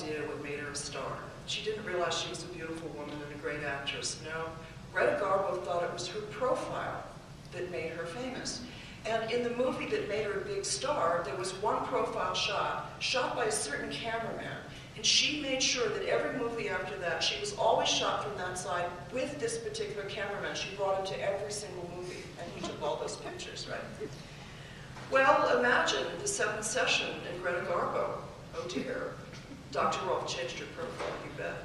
idea what made her a star. She didn't realize she was a beautiful woman and a great actress. No, Greta Garbo thought it was her profile that made her famous. And in the movie that made her a big star, there was one profile shot by a certain cameraman. And she made sure that every movie after that, she was always shot from that side with this particular cameraman. She brought him to every single movie, and he took all those pictures, right? Well, imagine the seventh session in Greta Garbo. Oh dear. Dr. Rolf changed her profile, you bet.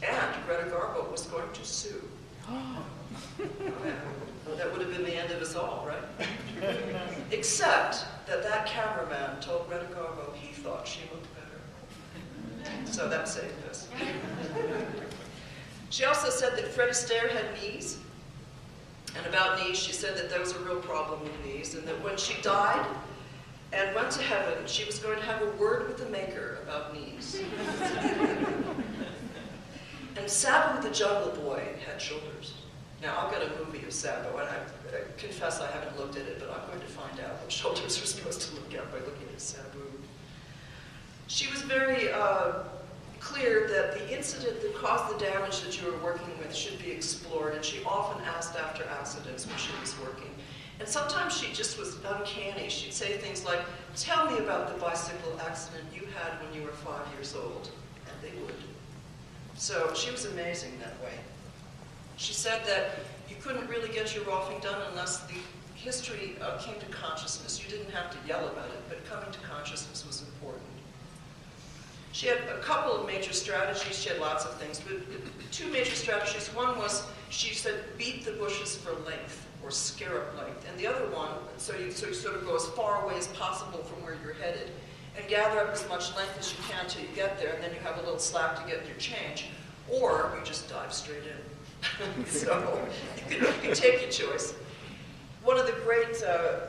And Greta Garbo was going to sue. Oh, yeah. Well, that would have been the end of us all, right? Except that that cameraman told Greta Garbo he thought she looked better. So that saved us. She also said that Fred Astaire had knees. And about knees, she said that there was a real problem with knees, and that when she died and went to heaven, she was going to have a word with the Maker about knees. And Sabo the Jungle Boy had shoulders. Now, I've got a movie of Sabo, and I confess I haven't looked at it, but I'm going to find out what shoulders are supposed to look at by looking at Sabo. She was very clear that the incident that caused the damage that you were working with should be explored, and she often asked after accidents when she was working. And sometimes she just was uncanny. She'd say things like, "Tell me about the bicycle accident you had when you were 5 years old," and they would. So she was amazing that way. She said that you couldn't really get your Rolfing done unless the history came to consciousness. You didn't have to yell about it, but coming to consciousness was important. She had a couple of major strategies. She had lots of things, but two major strategies. One was, she said, beat the bushes for length, or scarab length. And the other one, so you sort of go as far away as possible from where you're headed, and gather up as much length as you can till you get there, and then you have a little slack to get your change. Or you just dive straight in. So you can take your choice. One of the great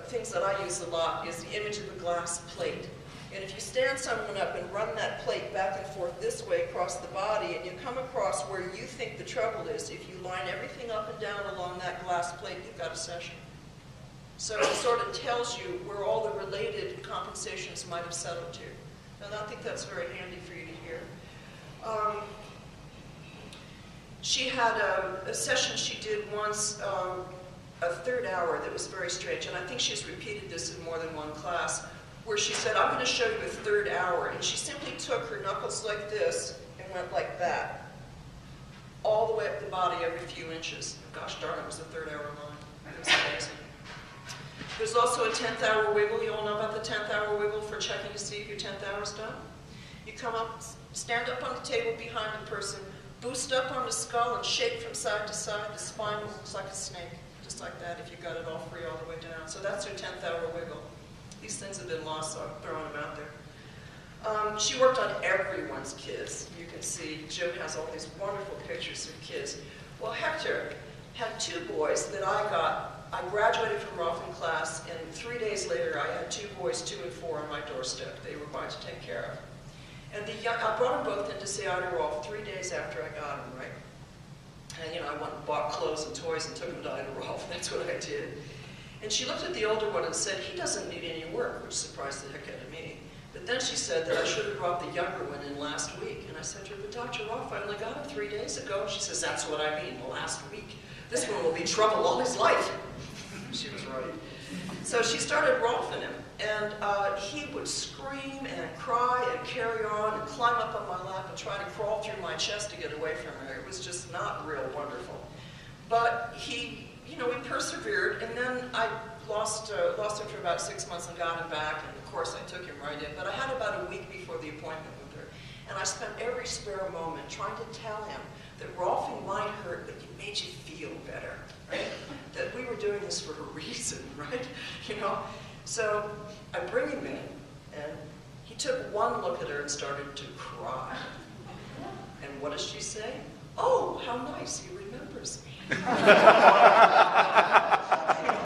things that I use a lot is the image of a glass plate. And if you stand someone up and run that plate back and forth this way across the body, and you come across where you think the trouble is, if you line everything up and down along that glass plate, you've got a session. So it sort of tells you where all the related compensations might have settled to. And I think that's very handy for you to hear. She had a session she did once, a third hour that was very strange, and I think she's repeated this in more than one class, where she said, "I'm going to show you a third hour," and she simply took her knuckles like this and went like that, all the way up the body every few inches. Gosh darn, it was a third hour line. It was amazing. There's also a 10th hour wiggle. You all know about the 10th hour wiggle for checking to see if your 10th hour is done? You come up, stand up on the table behind the person, boost up on the skull and shake from side to side. The spine looks like a snake, just like that if you got it all free all the way down. So that's her 10th hour wiggle. These things have been lost, so I'm throwing them out there. She worked on everyone's kids. You can see Jim has all these wonderful pictures of kids. Well, Hector had two boys that I graduated from Rolfing class, and 3 days later I had two boys, 2 and 4, on my doorstep. They were mine to take care of. And I brought them both in to say hi to Rolf 3 days after I got them, right? And I went and bought clothes and toys and took them to Rolf. That's what I did. And she looked at the older one and said, "He doesn't need any work," which surprised the heck out of me. But then she said that I should have brought the younger one in last week. And I said to her, "But Dr. Rolf, I only got him 3 days ago." And she says, "That's what I mean, last week. This one will be trouble all his life." She was right. So she started Rolfing him. And he would scream and cry and carry on and climb up on my lap and try to crawl through my chest to get away from her. It was just not real wonderful. But he we persevered, and then I lost him for about 6 months and got him back, and of course I took him right in. But I had about a week before the appointment with her, and I spent every spare moment trying to tell him that Rolfing might hurt, but it made you feel better, right? That we were doing this for a reason, right? So I bring him in, and he took one look at her and started to cry. And what does she say? "Oh, how nice, he remembers me."